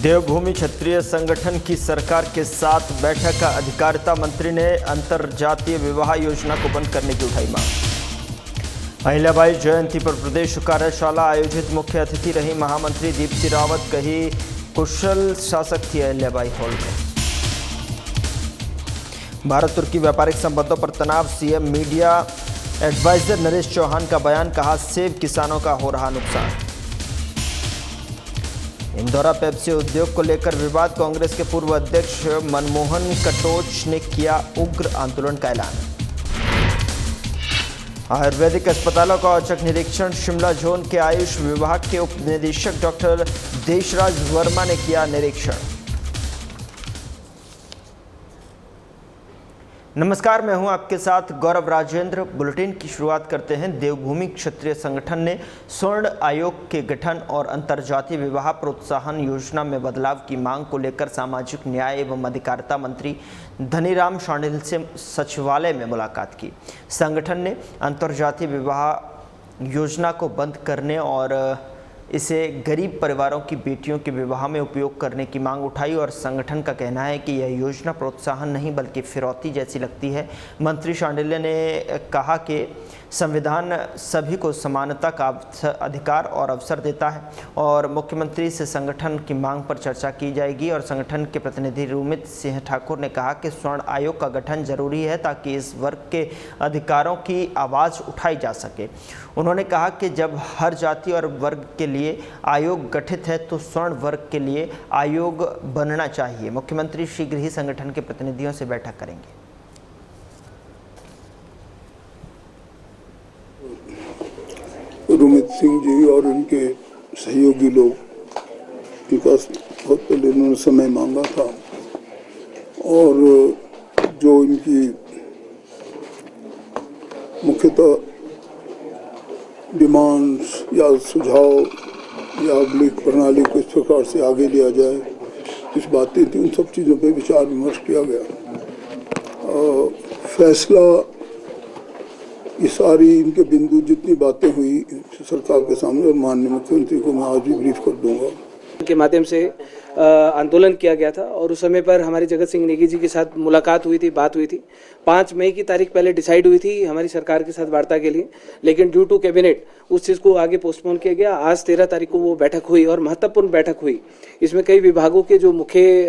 देवभूमि क्षत्रिय संगठन की सरकार के साथ बैठक का अधिकारिता मंत्री ने अंतरजातीय विवाह योजना को बंद करने की उठाई मांग। अहिल्याबाई जयंती पर प्रदेश कार्यशाला आयोजित मुख्य अतिथि रही महामंत्री दीप्ति रावत, कही कुशल शासक थी अहिल्याबाई होलकर। भारत तुर्की व्यापारिक संबंधों पर तनाव, CM media adviser Naresh Chauhan का बयान, कहा सेब किसानों का हो रहा नुकसान। इंदौरा पेप्सी उद्योग को लेकर विवाद, कांग्रेस के पूर्व अध्यक्ष मनमोहन कटोच ने किया उग्र आंदोलन का ऐलान। आयुर्वेदिक अस्पतालों का औचक निरीक्षण, शिमला जोन के आयुष विभाग के उप निदेशक डॉक्टर देशराज वर्मा ने किया निरीक्षण। नमस्कार, मैं हूं आपके साथ गौरव राजेंद्र। बुलेटिन की शुरुआत करते हैं। देवभूमि क्षत्रिय संगठन ने स्वर्ण आयोग के गठन और अंतर्जातीय विवाह प्रोत्साहन योजना में बदलाव की मांग को लेकर सामाजिक न्याय एवं अधिकारिता मंत्री धनीराम शांडिल से सचिवालय में मुलाकात की। संगठन ने अंतर्जातीय विवाह योजना को बंद करने और इसे गरीब परिवारों की बेटियों के विवाह में उपयोग करने की मांग उठाई और संगठन का कहना है कि यह योजना प्रोत्साहन नहीं बल्कि फिरौती जैसी लगती है। मंत्री शांडिल्य ने कहा कि संविधान सभी को समानता का अधिकार और अवसर देता है और मुख्यमंत्री से संगठन की मांग पर चर्चा की जाएगी। और संगठन के प्रतिनिधि रूमित सिंह ठाकुर ने कहा कि स्वर्ण आयोग का गठन जरूरी है ताकि इस वर्ग के अधिकारों की आवाज़ उठाई जा सके। उन्होंने कहा कि जब हर जाति और वर्ग के लिए आयोग गठित है तो स्वर्ण वर्ग के लिए आयोग बनना चाहिए। मुख्यमंत्री शीघ्र ही संगठन के प्रतिनिधियों से बैठक करेंगे। रूमित सिंह जी और उनके सहयोगी लोग के पास बहुत पहले उन्होंने समय मांगा था और जो इनकी मुख्यतः डिमांड्स या सुझाव या अगली प्रणाली को इस प्रकार से आगे लिया जाए, कुछ बातें थी, उन सब चीज़ों पे विचार विमर्श किया गया। फैसला ये सारी इनके बिंदु जितनी बातें हुई सरकार के सामने और माननीय मुख्यमंत्री को मैं आज भी ब्रीफ कर दूंगा। के माध्यम से आंदोलन किया गया था और उस समय पर हमारी जगत सिंह नेगी जी के साथ मुलाकात हुई थी, बात हुई थी। 5 मई की तारीख पहले डिसाइड हुई थी हमारी सरकार के साथ वार्ता के लिए, लेकिन ड्यू टू कैबिनेट उस चीज़ को आगे पोस्टपोन किया गया। आज 13 तारीख को वो बैठक हुई और महत्वपूर्ण बैठक हुई। इसमें कई विभागों के जो मुख्य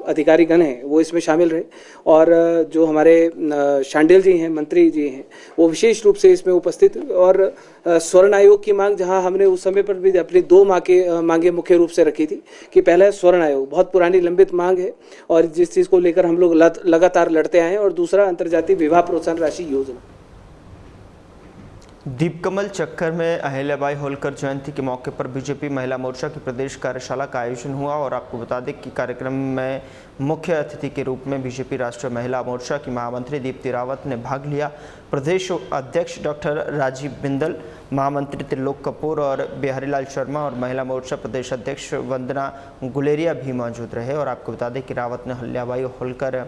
अधिकारीगण हैं वो इसमें शामिल रहे और जो हमारे शांडिल जी हैं, मंत्री जी हैं, वो विशेष रूप से इसमें उपस्थित। और स्वर्ण आयोग की मांग, जहां हमने उस समय पर भी अपनी 2 मांगे मुख्य रूप से रखी थी कि पहला स्वर्ण आयोग बहुत पुरानी लंबित मांग है और जिस चीज़ को लेकर हम लोग लगातार लड़ते आए हैं, और दूसरा अंतर्जातीय विवाह प्रोत्साहन राशि योजना। दीपकमल चक्कर में अहिल्याबाई होलकर जयंती के मौके पर बीजेपी महिला मोर्चा की प्रदेश कार्यशाला का आयोजन हुआ और आपको बता दें कि कार्यक्रम में मुख्य अतिथि के रूप में बीजेपी राष्ट्रीय महिला मोर्चा की महामंत्री दीप्ति रावत ने भाग लिया। प्रदेश अध्यक्ष डॉक्टर राजीव बिंदल, महामंत्री त्रिलोक कपूर और बिहारीलाल शर्मा और महिला मोर्चा प्रदेश अध्यक्ष वंदना गुलेरिया भी मौजूद रहे। और आपको बता दें कि रावत ने अहिल्याबाई होलकर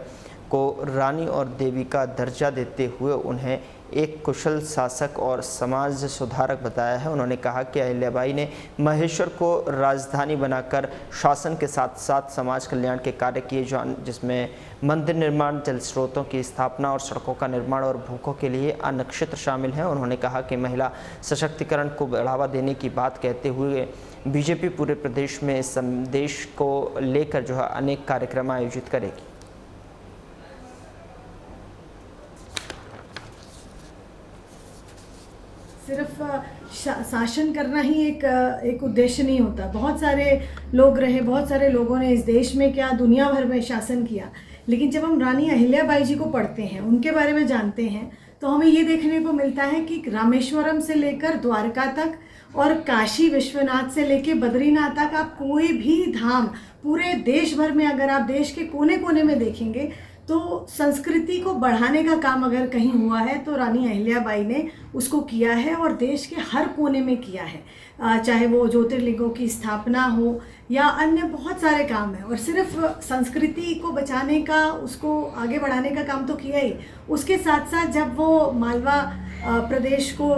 को रानी और देवी का दर्जा देते हुए उन्हें एक कुशल शासक और समाज सुधारक बताया है। उन्होंने कहा कि अहिल्याबाई ने महेश्वर को राजधानी बनाकर शासन के साथ साथ समाज कल्याण के कार्य किए, जिसमें मंदिर निर्माण, जल स्रोतों की स्थापना और सड़कों का निर्माण और भूखों के लिए अन्न क्षेत्र शामिल हैं। उन्होंने कहा कि महिला सशक्तिकरण को बढ़ावा देने की बात कहते हुए बीजेपी पूरे प्रदेश में इस संदेश को लेकर जो है अनेक कार्यक्रम आयोजित करेगी। सिर्फ शासन करना ही एक उद्देश्य नहीं होता। बहुत सारे लोग रहे, बहुत सारे लोगों ने इस देश में क्या दुनिया भर में शासन किया, लेकिन जब हम रानी अहिल्याबाई जी को पढ़ते हैं, उनके बारे में जानते हैं, तो हमें ये देखने को मिलता है कि रामेश्वरम से लेकर द्वारका तक और काशी विश्वनाथ से लेकर बद्रीनाथ तक, आप कोई भी धाम पूरे देश भर में अगर आप देश के कोने कोने में देखेंगे तो संस्कृति को बढ़ाने का काम अगर कहीं हुआ है तो रानी अहिल्याबाई ने उसको किया है और देश के हर कोने में किया है। चाहे वो ज्योतिर्लिंगों की स्थापना हो या अन्य बहुत सारे काम हैं। और सिर्फ संस्कृति को बचाने का, उसको आगे बढ़ाने का काम तो किया ही, उसके साथ साथ जब वो मालवा प्रदेश को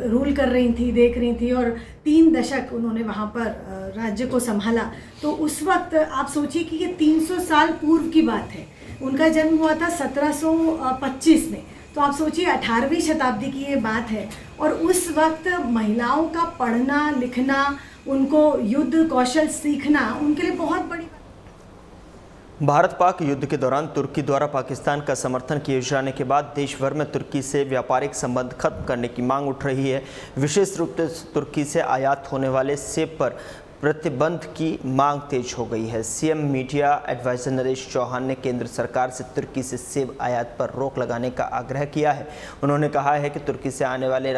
रूल कर रही थी, देख रही थी, और 3 दशक उन्होंने वहाँ पर राज्य को संभाला। तो उस वक्त आप सोचिए कि ये 300 साल पूर्व की बात है। उनका जन्म हुआ था 1725 में, तो आप सोचिए 18वीं शताब्दी की ये बात है। और उस वक्त महिलाओं का पढ़ना लिखना, उनको युद्ध कौशल सीखना उनके लिए बहुत बड़ी। भारत पाक युद्ध के दौरान तुर्की द्वारा पाकिस्तान का समर्थन किए जाने के बाद देश भर में तुर्की से व्यापारिक संबंध खत्म करने की मांग उठ रही है। विशेष रूप से तुर्की से आयात होने वाले सेब पर प्रतिबंध की मांग तेज हो गई है। CM media adviser Naresh Chauhan ने केंद्र सरकार से तुर्की से सेब आयात पर रोक लगाने का आग्रह किया है। उन्होंने कहा है कि तुर्की से आने वाले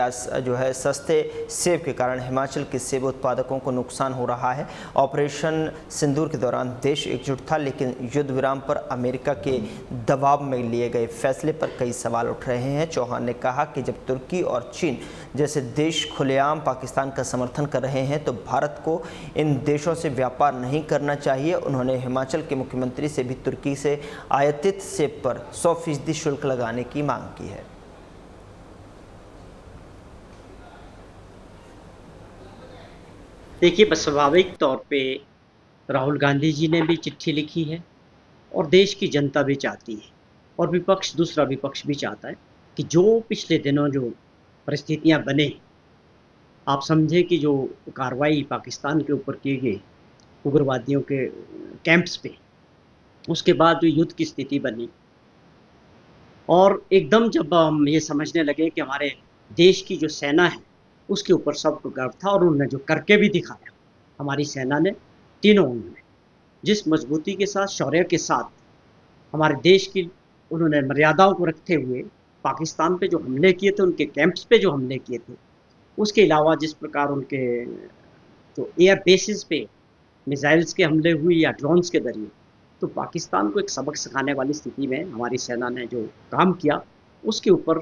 सस्ते सेब के कारण हिमाचल के सेब उत्पादकों को नुकसान हो रहा है। ऑपरेशन सिंदूर के दौरान देश एकजुट था, लेकिन युद्ध विराम पर अमेरिका के दबाव में लिए गए फैसले पर कई सवाल उठ रहे हैं। चौहान ने कहा कि जब तुर्की और चीन जैसे देश खुलेआम पाकिस्तान का समर्थन कर रहे हैं तो भारत को इन देशों से व्यापार नहीं करना चाहिए। उन्होंने हिमाचल के मुख्यमंत्री से भी तुर्की से आयातित सेब पर 100% शुल्क लगाने की मांग की है। देखिए, बस स्वाभाविक तौर पे राहुल गांधी जी ने भी चिट्ठी लिखी है और देश की जनता भी चाहती है और विपक्ष, दूसरा विपक्ष भी चाहता है कि जो पिछले दिनों जो परिस्थितियां बने, आप समझे कि जो कार्रवाई पाकिस्तान के ऊपर की गई उग्रवादियों के कैंप्स पे, उसके बाद जो युद्ध की स्थिति बनी और एकदम जब हम ये समझने लगे कि हमारे देश की जो सेना है उसके ऊपर सबको गर्व था और उन्होंने जो करके भी दिखाया हमारी सेना ने, तीनों उन्होंने जिस मजबूती के साथ, शौर्य के साथ हमारे देश की उन्होंने मर्यादाओं को रखते हुए पाकिस्तान पे जो हमले किए थे, उनके कैंप्स पे जो हमले किए थे, उसके अलावा जिस प्रकार उनके जो एयर बेसिस पे मिसाइल्स के हमले हुए या ड्रोन्स के जरिए, तो पाकिस्तान को एक सबक सिखाने वाली स्थिति में हमारी सेना ने जो काम किया, उसके ऊपर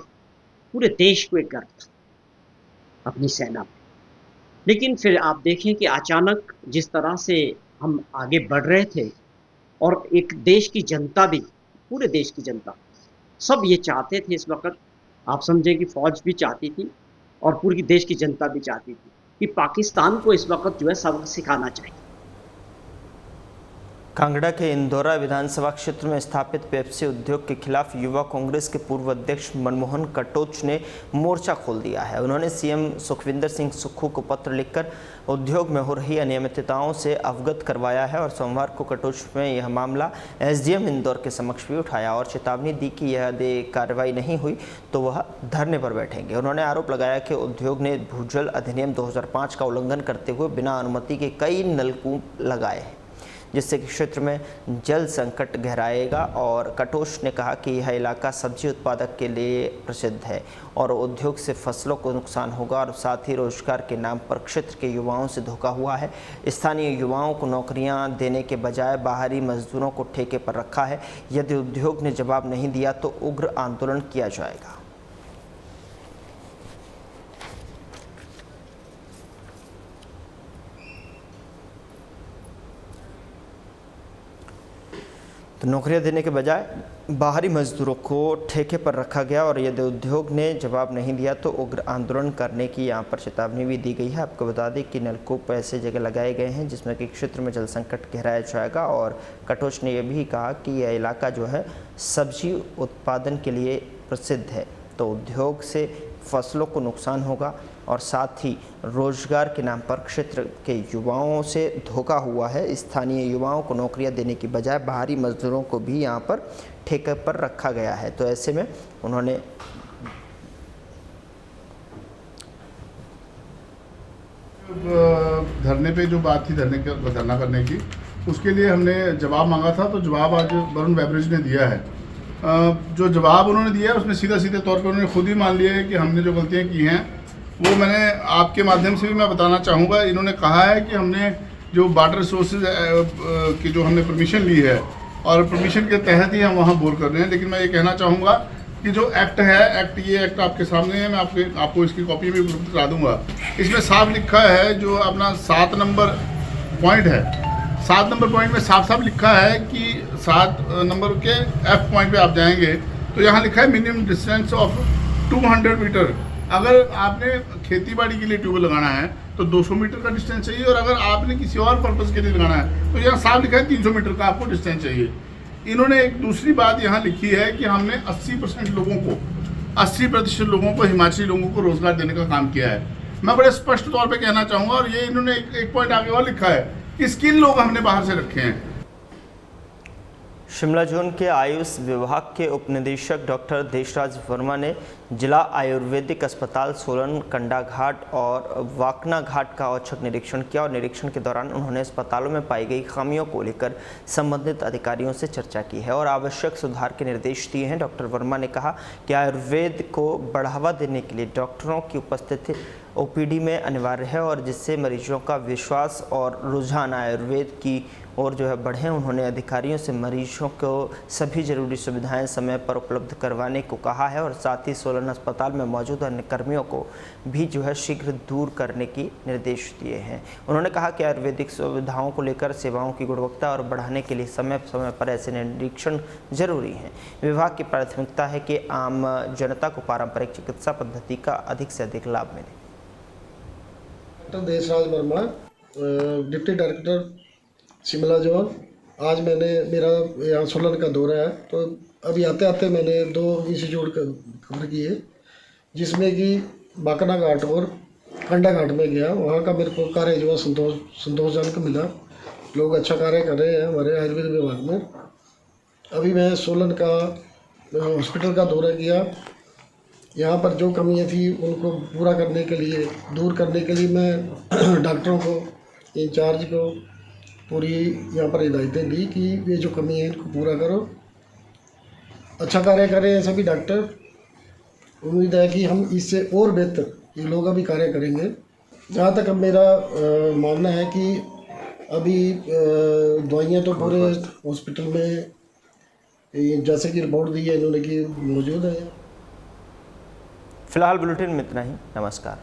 पूरे देश को एक गर्व था अपनी सेना पे। लेकिन फिर आप देखें कि अचानक जिस तरह से हम आगे बढ़ रहे थे और एक देश की जनता भी, पूरे देश की जनता, सब ये चाहते थे इस वक्त, आप समझें कि फ़ौज भी चाहती थी और पूरी देश की जनता भी चाहती थी कि पाकिस्तान को इस वक्त जो है सबक सिखाना चाहिए। कांगड़ा के इंदौरा विधानसभा क्षेत्र में स्थापित पेप्सी उद्योग के खिलाफ युवा कांग्रेस के पूर्व अध्यक्ष मनमोहन कटोच ने मोर्चा खोल दिया है। उन्होंने सीएम सुखविंदर सिंह सुक्खू को पत्र लिखकर उद्योग में हो रही अनियमितताओं से अवगत करवाया है और सोमवार को कटोच में यह मामला एसडीएम इंदौर के समक्ष भी उठाया और चेतावनी दी कि यदि कार्रवाई नहीं हुई तो वह धरने पर बैठेंगे। उन्होंने आरोप लगाया कि उद्योग ने भूजल अधिनियम 2005 का उल्लंघन करते हुए बिना अनुमति के कई नलकूप लगाए हैं, जिससे कि क्षेत्र में जल संकट गहराएगा। और कटोच ने कहा कि यह इलाका सब्जी उत्पादक के लिए प्रसिद्ध है और उद्योग से फसलों को नुकसान होगा और साथ ही रोजगार के नाम पर क्षेत्र के युवाओं से धोखा हुआ है। स्थानीय युवाओं को नौकरियां देने के बजाय बाहरी मजदूरों को ठेके पर रखा है। यदि उद्योग ने जवाब नहीं दिया तो उग्र आंदोलन किया जाएगा। तो नौकरियां देने के बजाय बाहरी मजदूरों को ठेके पर रखा गया और यदि उद्योग ने जवाब नहीं दिया तो उग्र आंदोलन करने की यहां पर चेतावनी भी दी गई है। आपको बता दें कि नलकूप ऐसे जगह लगाए गए हैं जिसमें कि क्षेत्र में जल संकट गहराया जाएगा। और कटोच ने यह भी कहा कि यह इलाका जो है सब्जी उत्पादन के लिए प्रसिद्ध है, तो उद्योग से फसलों को नुकसान होगा और साथ ही रोजगार के नाम पर क्षेत्र के युवाओं से धोखा हुआ है। स्थानीय युवाओं को नौकरियां देने की बजाय बाहरी मजदूरों को भी यहां पर ठेके पर रखा गया है। तो ऐसे में उन्होंने धरने पे जो बात थी धरना करने की, उसके लिए हमने जवाब मांगा था, तो जवाब आज वरुण बेवरेज ने दिया है। जो जवाब उन्होंने दिया है उसमें सीधे तौर पर उन्होंने खुद ही मान लिया है कि हमने जो गलतियां की हैं वो मैंने आपके माध्यम से भी मैं बताना चाहूँगा। इन्होंने कहा है कि हमने जो वाटर रिसोर्सेज की जो हमने परमिशन ली है और परमिशन के तहत ही हम वहाँ बोर कर रहे हैं। लेकिन मैं ये कहना चाहूँगा कि जो एक्ट है, ये एक्ट आपके सामने है, मैं आपको इसकी कॉपी भी उपलब्ध करा दूँगा। इसमें साफ लिखा है, जो अपना 7 नंबर पॉइंट है, 7 नंबर पॉइंट में साफ लिखा है कि 7 नंबर के F पॉइंट पे आप जाएंगे तो यहाँ लिखा है मिनिमम डिस्टेंस ऑफ 200 मीटर, अगर आपने खेती बाड़ी के लिए ट्यूबवेल लगाना है तो 200 मीटर का डिस्टेंस चाहिए, और अगर आपने किसी और पर्पज़ के लिए लगाना है तो यहाँ साफ लिखा है 300 मीटर का आपको डिस्टेंस चाहिए। इन्होंने एक दूसरी बात यहाँ लिखी है कि हमने 80% लोगों को, 80% लोगों को, हिमाचली लोगों को रोजगार देने का काम किया है। मैं बड़े स्पष्ट तौर पे कहना चाहूँगा, और ये इन्होंने एक पॉइंट आगे और लिखा है कि स्किल लोग हमने बाहर से रखे हैं। शिमला जोन के आयुष विभाग के उपनिदेशक डॉक्टर देशराज वर्मा ने जिला आयुर्वेदिक अस्पताल सोलन, कंडाघाट और वाकना घाट का औचक निरीक्षण किया और निरीक्षण के दौरान उन्होंने अस्पतालों में पाई गई खामियों को लेकर संबंधित अधिकारियों से चर्चा की है और आवश्यक सुधार के निर्देश दिए हैं। डॉक्टर वर्मा ने कहा कि आयुर्वेद को बढ़ावा देने के लिए डॉक्टरों की उपस्थिति ओपीडी में अनिवार्य है और जिससे मरीजों का विश्वास और रुझान आयुर्वेद की और बढ़े। उन्होंने अधिकारियों से मरीजों को सभी जरूरी सुविधाएं समय पर उपलब्ध करवाने को कहा है और साथ ही सोलन अस्पताल में मौजूद अन्य कर्मियों को भी शीघ्र दूर करने की निर्देश दिए हैं। उन्होंने कहा कि आयुर्वेदिक सुविधाओं को लेकर सेवाओं की गुणवत्ता और बढ़ाने के लिए समय समय पर ऐसे निरीक्षण जरूरी हैं। विभाग की प्राथमिकता है कि आम जनता को पारंपरिक चिकित्सा पद्धति का अधिक से अधिक लाभ मिले। Doctor Deshraj Verma, deputy director Shimla zone. आज मेरा यहाँ सोलन का दौरा है, तो अभी आते आते मैंने 2 इंस्टीट्यूट कवर किए, जिसमें कि बाकना घाट और कंडा घाट में गया। वहाँ का मेरे को कार्य जो संतोषजनक मिला। लोग अच्छा कार्य कर रहे हैं हमारे आयुर्वेद विभाग में। अभी मैं सोलन का हॉस्पिटल का दौरा किया। यहाँ पर जो कमियाँ थी उनको पूरा करने के लिए, दूर करने के लिए मैं डॉक्टरों को, इंचार्ज को पूरी यहाँ पर हिदायतें दी कि ये जो कमी है इनको पूरा करो। अच्छा कार्य कर रहे हैं सभी डॉक्टर। उम्मीद है कि हम इससे और बेहतर ये लोग अभी कार्य करेंगे। जहाँ तक अब मेरा मानना है कि अभी दवाइयाँ तो पूरे हॉस्पिटल में जैसे कि रिपोर्ट दी है इन्होंने कि मौजूद है। फिलहाल बुलेटिन में इतना ही। नमस्कार।